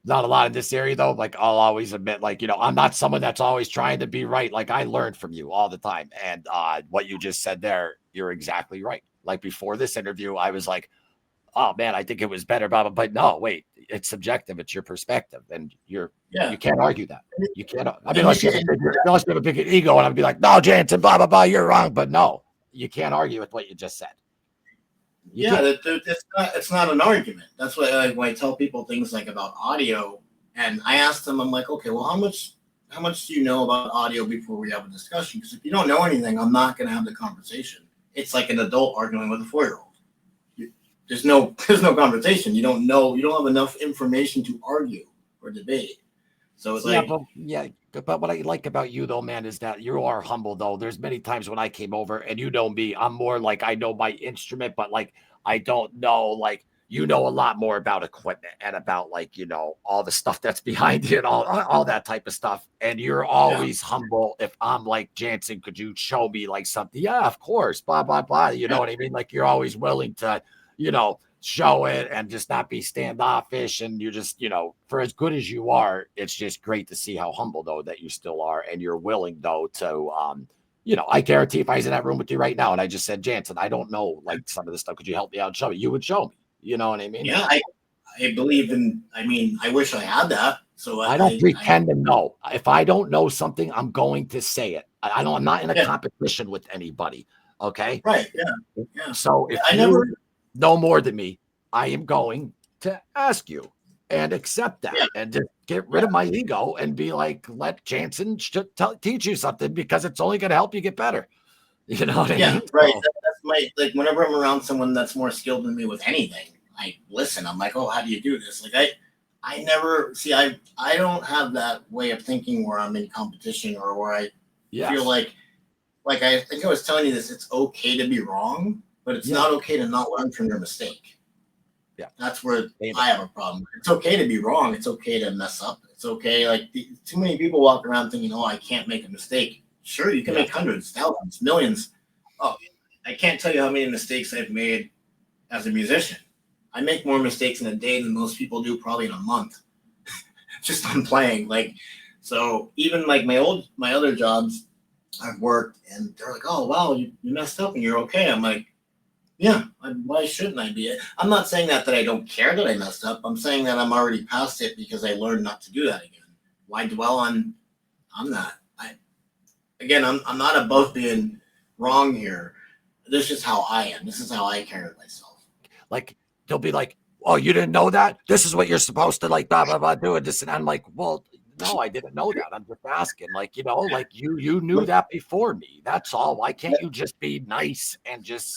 not a lot in this area though. Like I'll always admit, like, I'm not someone that's always trying to be right. Like I learned from you all the time. And what you just said there, you're exactly right. Like before this interview, I was like, oh man, I think it was better, blah, blah, but no, wait, it's subjective. It's your perspective. And you can't argue that. You can't. I mean, unless you have a big ego and I'd be like, no, Jänson, blah, blah, blah, you're wrong. But no, you can't argue with what you just said. It's not an argument. That's why when I tell people things like about audio, and I ask them, I'm like, okay, well, how much do you know about audio before we have a discussion? Because if you don't know anything, I'm not going to have the conversation. It's like an adult arguing with a 4-year-old. There's no conversation. You don't know. You don't have enough information to argue or debate. So it's but what I like about you though, man, is that you are humble though. There's many times when I came over and me, I'm more like I know my instrument, but like I don't know, like a lot more about equipment and about like all the stuff that's behind it, all that type of stuff. And you're always humble. If I'm like, Jänson, could you show me like something? Yeah, of course. Blah blah blah. You know what I mean? Like you're always willing to show it and just not be standoffish. And you're just, for as good as you are, it's just great to see how humble though that you still are. And you're willing though to, I guarantee if I was in that room with you right now and I just said, Jänson, I don't know like some of this stuff. Could you help me out and show me? You would show me. You know what I mean? Yeah. I believe in. I mean, I wish I had that. So I don't pretend to know. If I don't know something, I'm going to say it. I don't. I'm not in a yeah, competition with anybody. Okay. right. Yeah, yeah. So if I you never. know more than me, I am going to ask you and accept that Yeah, and just get rid yeah, of my ego and be like, let Jänson teach you something because it's only going to help you get better. You know what I yeah. mean? Right. So, That's my like. Whenever I'm around someone that's more skilled than me with anything, I listen. I'm like, oh, how do you do this? Like I never see. I don't have that way of thinking where I'm in competition or where I feel yes. like I think I was telling you this. It's okay to be wrong, but it's Yeah. not okay to not learn from your mistake. Yeah. That's where Amen. I have a problem. It's okay to be wrong. It's okay to mess up. It's okay. Like too many people walk around thinking, "Oh, I can't make a mistake." Sure, you can Yeah. make hundreds, thousands, millions. Oh, I can't tell you how many mistakes I've made as a musician. I make more mistakes in a day than most people do, probably in a month, just on playing. Like, so even like my other jobs, I've worked, and they're like, "Oh, wow, you messed up and you're okay." I'm like, yeah, why shouldn't I be? I'm not saying that I don't care that I messed up. I'm saying that I'm already past it because I learned not to do that again. Why dwell on that? I'm not above being wrong here. This is how I am. This is how I carry myself. Like they'll be like, "Oh, you didn't know that? This is what you're supposed to like, blah blah blah, do it." This and I'm like, "Well, no, I didn't know that. I'm just asking. Like, like you knew Look, that before me. That's all. Why can't you just be nice and just,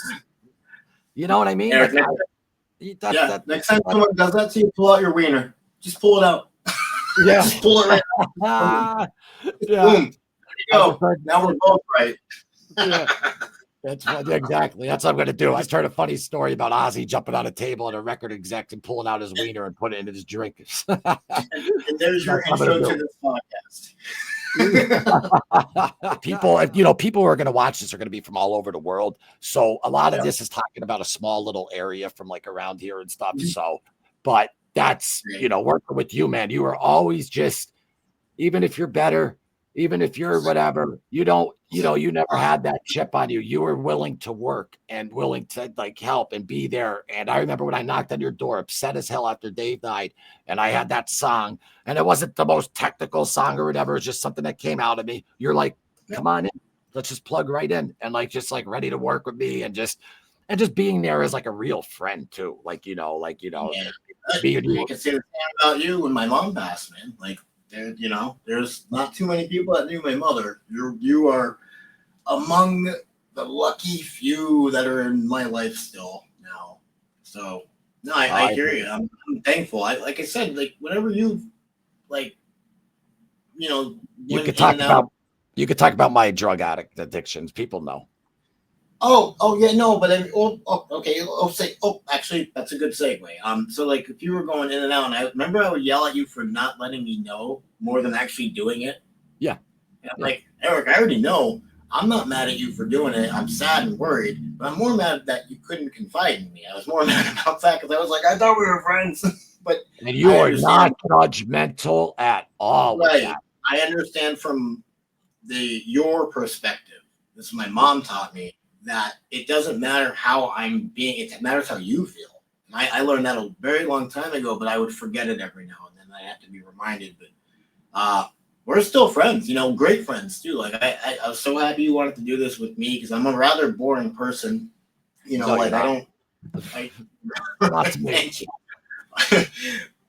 you know what I mean? Eric, Like that yeah, that next time someone does that to you, pull out your wiener. Just pull it out. yeah. Just pull it right out. Yeah. Boom. There you I just go. heard, Now we're both right. yeah. That's what exactly. That's what I'm going to do. I heard a funny story about Ozzy jumping on a table at a record exec and pulling out his wiener and putting it in his drink. That's And there's your what I'm going intro to to do. this podcast. People, people who are going to watch this are going to be from all over the world. So a lot of Yeah. this is talking about a small little area from like around here and stuff. Mhm. So, but that's, Great. working with you, man. You are always just, even if you're better, even if you're whatever, you don't, you never had that chip on you. You were willing to work and willing to like help and be there. And I remember when I knocked on your door, upset as hell after Dave died, and I had that song, and it wasn't the most technical song or whatever. It's just something that came out of me. You're like, Yeah. come on in, let's just plug right in, and like just like ready to work with me, and just being there as like a real friend too. Yeah. Being I can say the same about you when my mom passed, man. Like there's not too many people that knew my mother. You are among the lucky few that are in my life still now. So no, I hear you. I'm thankful. Like I said, like whenever you like you went could in talk and out. about my drug addict addictions. People know. Oh yeah, no, but okay. Actually, that's a good segue. So like, if you were going in and out, and I remember I would yell at you for not letting me know more than actually doing it. Yeah. And I'm Yeah. like, Eric, I already know. I'm not mad at you for doing it. I'm sad and worried, but I'm more mad that you couldn't confide in me. I was more mad about that because I was like, I thought we were friends, but And you I are understand. not judgmental at all with Right, that. I understand from your perspective. This is my mom taught me that it doesn't matter how I'm being, it matters how you feel. And I learned that a very long time ago, but I would forget it every now and then. I have to be reminded. But we're still friends, great friends too. Like I was so happy you wanted to do this with me because I'm a rather boring person. No, you're Like I not. don't. I, Not to me. thank you.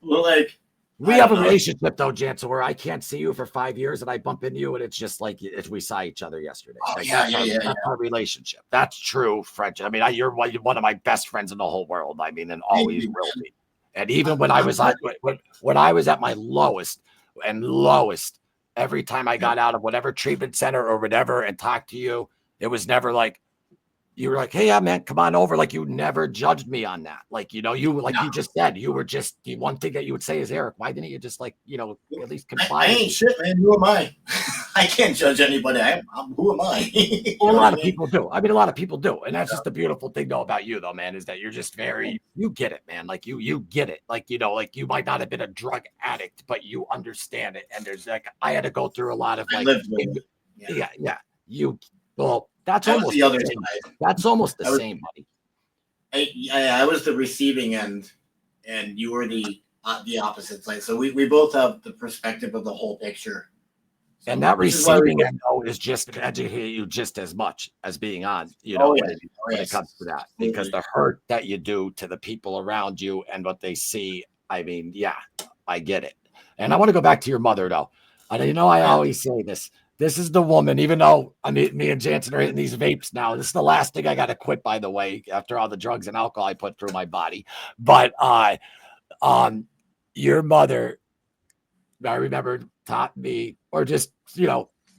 Well, like We I have don't a know. relationship though, Jansen, where I can't see you for 5 years and I bump into you and it's just like if we saw each other yesterday. Oh Like yeah, yeah, yeah, yeah. that's our relationship. That's true friendship. I mean, you're one of my best friends in the whole world. I mean, and Thank always you, will man. be. And even when I I'm was glad. at when I was at my lowest, every time I Yeah. got out of whatever treatment center or whatever and talked to you, it was never like you were like, hey, yeah, man, come on over. Like you never judged me on that. Like, you like No, you just said, you were just the one thing that you would say is Eric, why didn't you just like, at least I confide in ain't me? shit, man. Who am I? I can't judge anybody. Who am I? Well, a What I lot of mean? people do. I mean, a lot of people do. And that's just the beautiful thing though about you though, man, is that you're just you get it, man. Like you get it. Like, like you might not have been a drug addict, but you understand it. And there's like, I had to go through a lot of I like, lived with it. Yeah. yeah. Well, that's I was almost the the other same. side. That's almost the I was same, buddy. I was the receiving end, and you were the opposite side. So we both have the perspective of the whole picture. So And that this is why receiving end though is just to educate you just as much as being on, oh when yeah, oh it comes to yes, that, because absolutely. the hurt that you do to the people around you and what they see, I mean, yeah, I get it. And I want to go back to your mother though. And I Yeah, always say this. This is the woman, even though me and Jänson are hitting these vapes now. This is the last thing I got to quit, by the way, after all the drugs and alcohol I put through my body. But um, your mother, I remember, taught me, or just,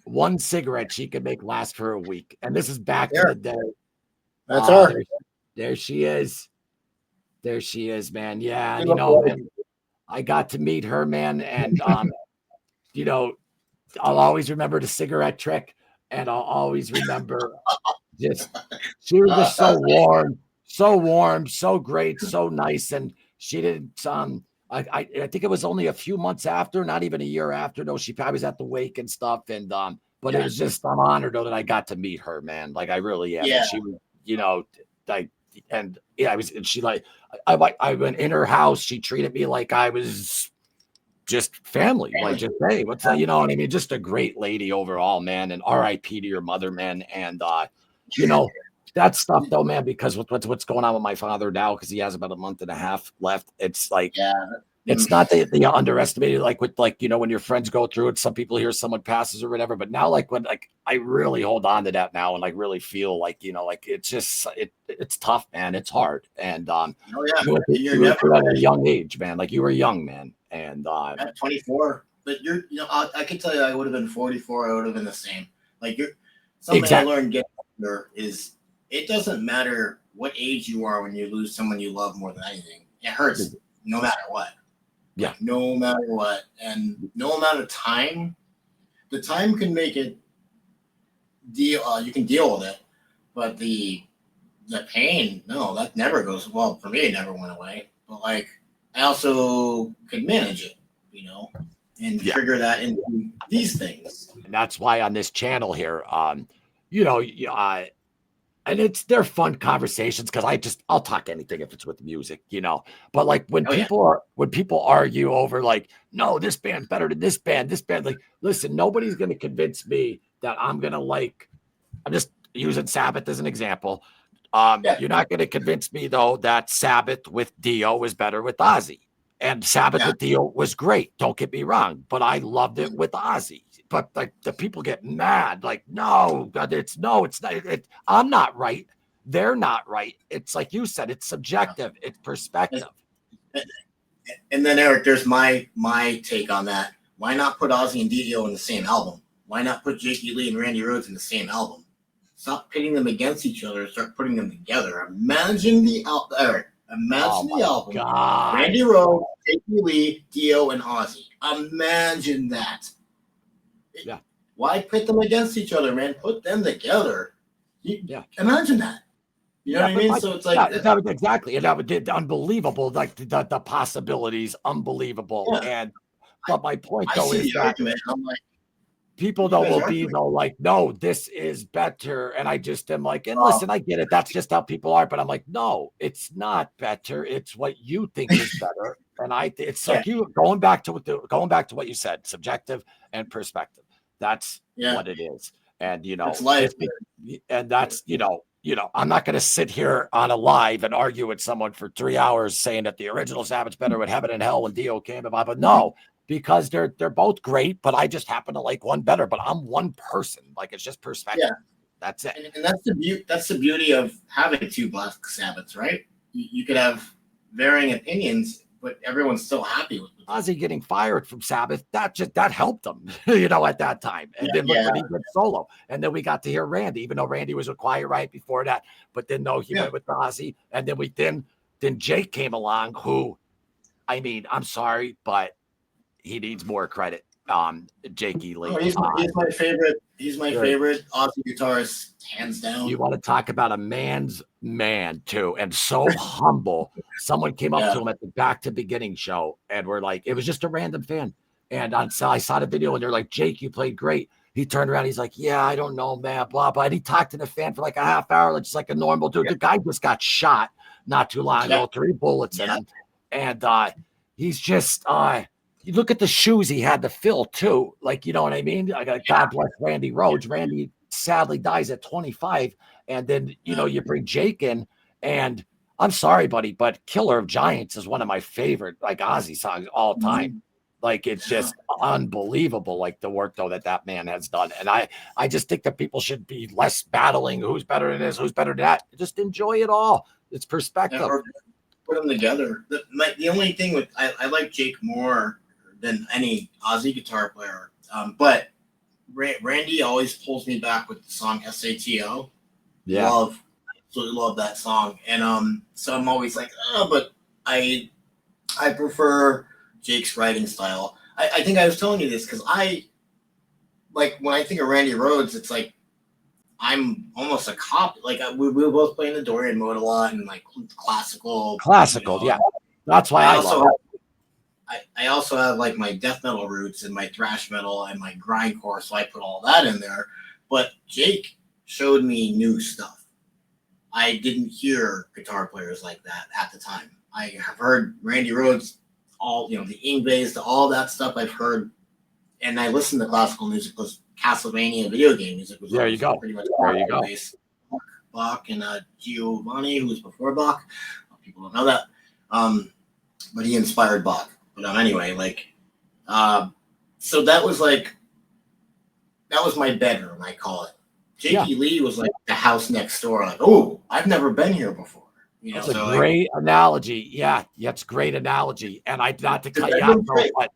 one cigarette she could make last for a week. And this is back in there, the day. that's her. There she is. There she is, man. Yeah. She And, looked like and I got to meet her, man. And, you know, I'll always remember the cigarette trick. And I'll always remember just, she was just so warm, so great, so nice. And she didn't, I think it was only a few months after, not even a year after. No, she probably was at the wake and stuff. And, but it yeah, was just, I'm honored though that I got to meet her, man. Like I really am. yeah, And she was, like, and yeah, and she like, I went in her house. She treated me like I was just family, like family. just, hey, what's that? You know what I mean? Just a great lady overall, man. And RIP to your mother, man. And, you know, that stuff though, man, because what's going on with my father now, because he has about a month and a half left. It's like, Yeah, it's mm, not that you underestimate it, like with like, when your friends go through it, some people hear someone passes or whatever. But now, like when like I really hold on to that now and like really feel like, like it's just it's tough, man. It's hard. And oh yeah, you're you were never through that at a ready. young age, man. Like you were young, man. And At 24, but I can tell you, I would have been 44. I would have been the same. Like something I exactly. learned getting older is it doesn't matter what age you are when you lose someone you love more than anything. It hurts no matter what. Yeah. Like no matter what, and no amount of time. The time can make it deal. You can deal with it, but the pain, no, that never goes. Well, for me, it never went away. But like, I also could manage it, and Yeah. trigger that into these things. And that's why on this channel here, and they're fun conversations because I'll talk anything if it's with music, But like Oh yeah, when people argue over like, no, this band's better than this band, like, listen, nobody's gonna convince me that I'm just using Sabbath as an example. yeah, You're not gonna convince me though that Sabbath with Dio is better with Ozzy. And Sabbath yeah. with Dio was great. Don't get me wrong, but I loved it with Ozzy. But like the people get mad, like, no, it's not. I'm not right. They're not right. It's like you said, it's subjective. It's And, perspective. and then Eric, there's my take on that. Why not put Ozzy and Dio in the same album? Why not put Jakey Lee and Randy Rhoads in the same album? Stop pitting them against each other and start putting them together. Imagine the album. Eric, Oh imagine the my album. God. Randy Rhoads, Jakey Lee, Dio, and Ozzy. Imagine that. Yeah. Why pit them against each other, man? Put them together. Yeah. Imagine that. You know Yeah, what I but mean? like, So it's yeah, like, exactly. And that would be unbelievable. Like the possibilities, unbelievable. yeah, But my point I though see is the that argument. I'm like, people you though guys will are be arguing. though like, no, this is better. And I just am like, and Oh, listen, I get it. That's just how people are. But I'm like, no, it's not better. It's what you think is better. And it's yeah, like you going back to what you said, subjective and perspective. That's yeah. what it is. And It's life. and that's I'm not going to sit here on a live and argue with someone for 3 hours saying that the original Savage better with Heaven and Hell when Dio came about. But no, because they're both great, but I just happen to like one better. But I'm one person. Like it's just Yeah. perspective. That's it. And that's the beauty. That's the beauty of having two Black Sabbaths, right? You could have varying opinions, but everyone's still happy with it. Ozzy getting fired from Sabbath, that helped him, at that time. And Yeah, then look yeah, what he did solo. And then we got to hear Randy, even though Randy was a quiet right before that. But then no, he yeah. went with Ozzy. And then Jake came along, who, I mean, I'm sorry, but he needs more credit. Jakey Oh, Lee. he's my favorite. He's my Very, favorite Aussie guitarist, hands you down. want to talk about a man's man too, and so humble. Someone came up Yeah, to him at the Back to Beginning show, and we're like, it was just a random fan. And I saw the video, and they're like, Jake, you played great. He turned around, he's like, yeah, I don't know, man, blah blah. And he talked to the fan for like a half hour, just like a normal dude. yeah, The guy just got shot not too long yeah, ago, 3 bullets in yeah. him. And he's just you look at the shoes he had to fill too. Like, you know what I mean? I got God bless Randy Rhoads. Randy sadly dies at 25. And then, you know, you bring Jake in, and I'm sorry, buddy, but Killer of Giants is one of my favorite like Ozzy songs all time. Like, it's just unbelievable, like the work though that man has done. And I just think that people should be less battling who's better than this, who's better than that. Just enjoy it all. It's perspective. Or put them together. The only thing with I like Jake more than any Ozzy guitar player, but Randy always pulls me back with the song SATO. Yeah, Absolutely love that song, and so I'm always like, but I prefer Jake's writing style. I think I was telling you this because like when I think of Randy Rhoads, it's like I'm almost a copy. Like we were both playing the Dorian mode a lot and like classical. yeah. That's why I love it. I also have like my death metal roots and my thrash metal and my grindcore, so I put all that in there. But Jake showed me new stuff. I didn't hear guitar players like that at the time. I have heard Randy Rhoads, all the Ingves, all that stuff I've heard, and I listened to classical music because Castlevania video game music was there you go. Pretty much there you go. Bach and Giovanni, who was before Bach. People don't know that, but he inspired Bach. But anyway, like, so that was my bedroom, I call it. Jakey Lee was like the house next door. Like, oh, I've never been here before. That's a great analogy. Yeah, it's a great analogy. And I not to cut you out, but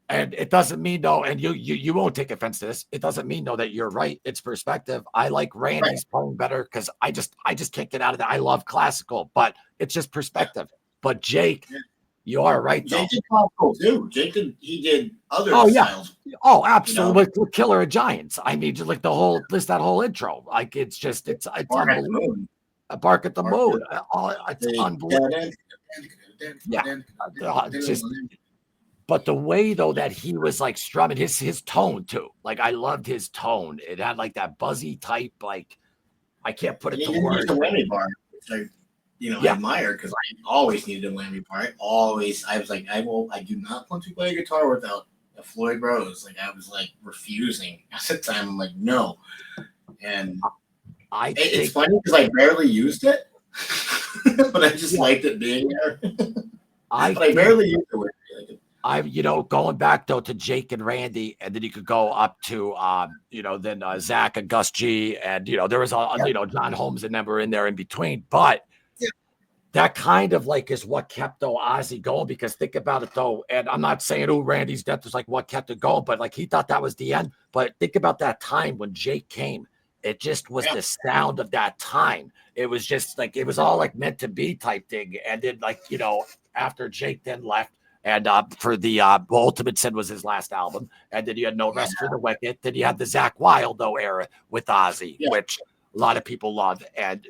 and it doesn't mean though, and you won't take offense to this. It doesn't mean though that you're right. It's perspective. I like Randy's playing better because I just can't get out of that. I love classical, but it's just perspective. But Jake, you are right though. Jake did classical too. He did other styles. Oh, absolutely. With Killer of Giants. I mean, just like that whole intro. Like it's unbelievable. Bark at the Moon. It's unbelievable. But the way though that he was like strumming his tone too, like I loved his tone. It had like that buzzy type, like I can't put it to words. The whammy bar, which I admire because I always needed a whammy bar. I was like, I do not want to play a guitar without a Floyd Rose. Like I was like refusing at the time. I'm like, no, and it's funny because I barely used it, but I just liked it being there. I barely used it. Going back though to Jake and Randy, and then you could go up to then Zach and Gus G, and there was John Holmes and them were in there in between, but that kind of like is what kept though Ozzy going, because think about it though, and I'm not saying Randy's death was like what kept it going, but like he thought that was the end. But think about that time when Jake came. It just was the sound of that time. It was just like it was all like meant to be type thing. And then like after Jake then left. And for the Ultimate Sin was his last album. And then you had No Rest for the Wicked. Then you had the Zakk Wylde, though, era with Ozzy, which a lot of people love. And,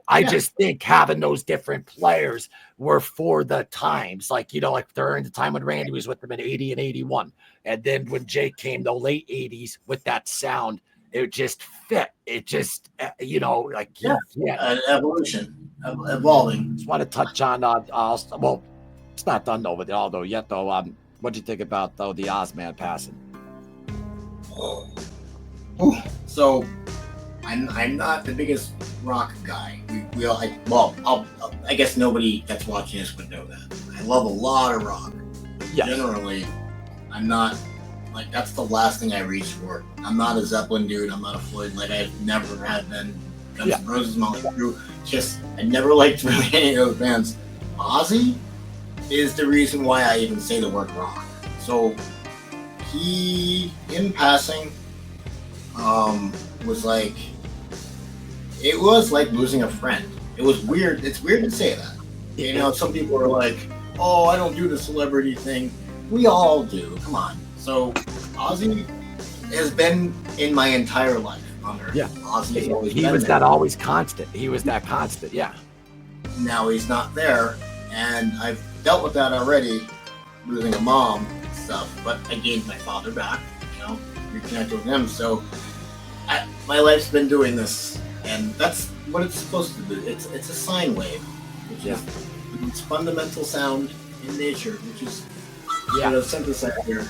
I just think having those different players were for the times. Like, like during the time when Randy was with them in 80 and 81. And then when Jake came, the late 80s with that sound, it just fit. It just, evolution, evolving. Just want to touch on, it's not done though with all though yet though. What'd you think about though the Ozman passing? So, I'm not the biggest rock guy. I guess nobody that's watching this would know that. I love a lot of rock. Yes. Generally, I'm not like that's the last thing I reach for. I'm not a Zeppelin dude. I'm not a Floyd. Like I've never had been. Guns N' Roses, Motley Crue. Just I never liked really any of those bands. Ozzy is the reason why I even say the word rock. So in passing, was like, it was like losing a friend. It was weird. It's weird to say that. Some people are like, oh, I don't do the celebrity thing. We all do. Come on. So Ozzy has been in my entire life on Earth. Yeah. Ozzy always he was that always constant. He was that constant. Yeah. Now he's not there. And I've dealt with that already, losing a mom and stuff. But I gained my father back, reconnected with him. So my life's been doing this, and that's what it's supposed to do. It's a sine wave, which is its fundamental sound in nature, which is Yeah. synthesizer,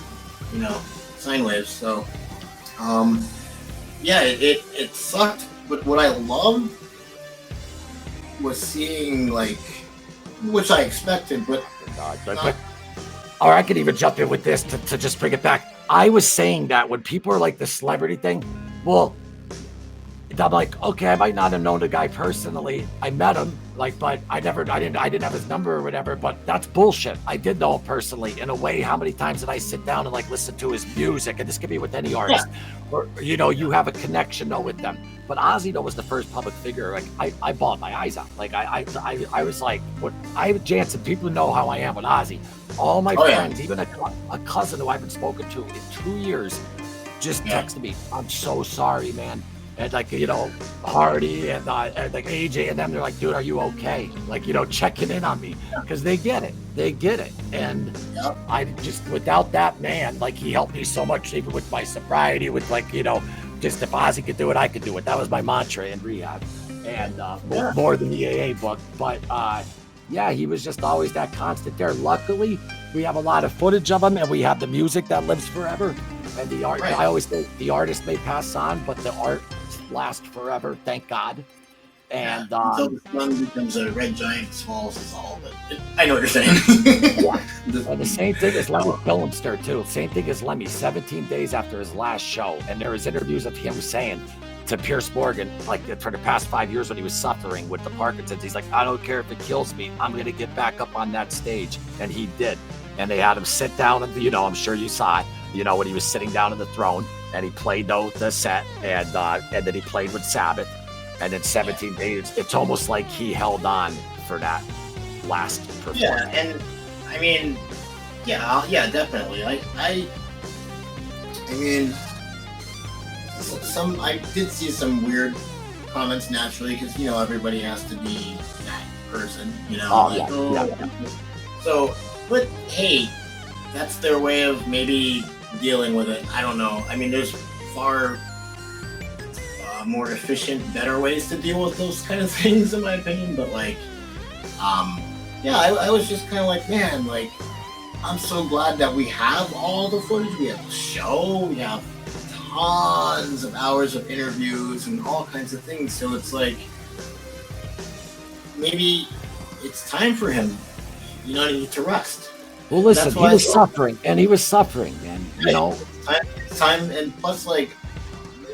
sine waves. So, yeah, it sucked. But what I loved was seeing like, which I expected, but not. Or I could even jump in with this to just bring it back. I was saying that when people are like the celebrity thing, well, I'm like, okay, I might not have known the guy personally. I met him, like, but I didn't have his number or whatever. But that's bullshit. I did know him personally in a way. How many times did I sit down and like listen to his music? And this could be with any artist, or you have a connection though with them. But Ozzy though was the first public figure. Like I bawled my eyes out. Like I was like, what? Jänson. People know how I am with Ozzy. All my friends, even a cousin who I haven't spoken to in 2 years, just texted me, "I'm so sorry, man." And like, Hardy and like AJ and them, they're like, dude, are you okay? Like, checking in on me because they get it. And I just, without that man, like he helped me so much, even with my sobriety, with like, just if Ozzy could do it, I could do it. That was my mantra in rehab, and more than the AA book. But yeah, he was just always that constant there. Luckily, we have a lot of footage of him, and we have the music that lives forever. And the art, I always think the artist may pass on, but the art last forever, thank God. And until the sun becomes a red giant, swallows us all. But I know what you're saying. And the same thing as Lemmy Filmster too. Same thing as Lemmy. 17 days after his last show, and there was interviews of him saying to Piers Morgan, like for the past 5 years when he was suffering with the Parkinson's, he's like, I don't care if it kills me, I'm gonna get back up on that stage, and he did. And they had him sit down, and I'm sure you saw it. When he was sitting down on the throne, and he played the set, and then he played with Sabbath, and then 17 days. It's almost like he held on for that last performance. Yeah, and I mean, yeah, definitely. I mean, I did see some weird comments naturally because everybody has to be that person. So, but hey, that's their way of maybe dealing with it. I don't know. I mean, there's far more efficient, better ways to deal with those kind of things, in my opinion. But like, I was just kind of like, man, like, I'm so glad that we have all the footage. We have the show. We have tons of hours of interviews and all kinds of things. So it's like, maybe it's time for him, to rest. Well, listen, he was suffering, and time, and plus, like,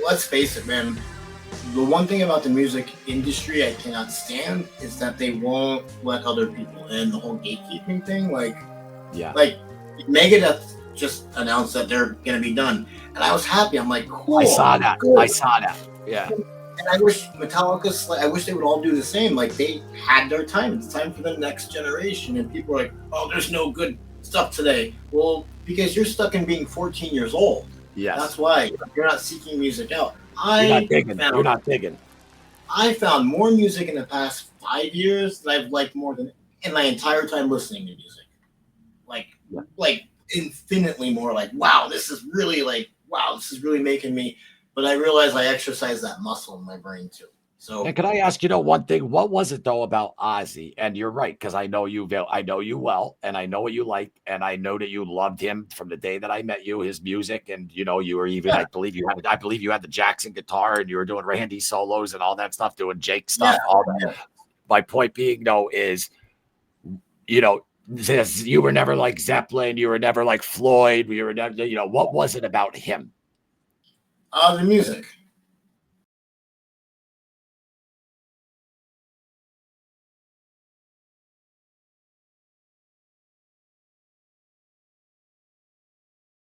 let's face it, man. The one thing about the music industry I cannot stand is that they won't let other people in. The whole gatekeeping thing, like Megadeth just announced that they're gonna be done, and I was happy. I'm like, cool. I saw that. Yeah. And I wish Metallica, I wish they would all do the same. Like, they had their time. It's time for the next generation. And people are like, oh, there's no good stuff today. Well, because you're stuck in being 14 years old. Yes. That's why you're not seeking music out. You're not digging. I found more music in the past 5 years that I've liked more than in my entire time listening to music. Like infinitely more. Like, wow, this is really making me. But I realize I exercise that muscle in my brain too. So, and can I ask one thing? What was it though about Ozzy? And you're right, because I know you well, and I know what you like, and I know that you loved him from the day that I met you. His music, and you were even I believe you had the Jackson guitar, and you were doing Randy solos and all that stuff, doing Jake stuff, all that. Yeah. My point being though is, you were never like Zeppelin, you were never like Floyd, you were never, what was it about him? The music.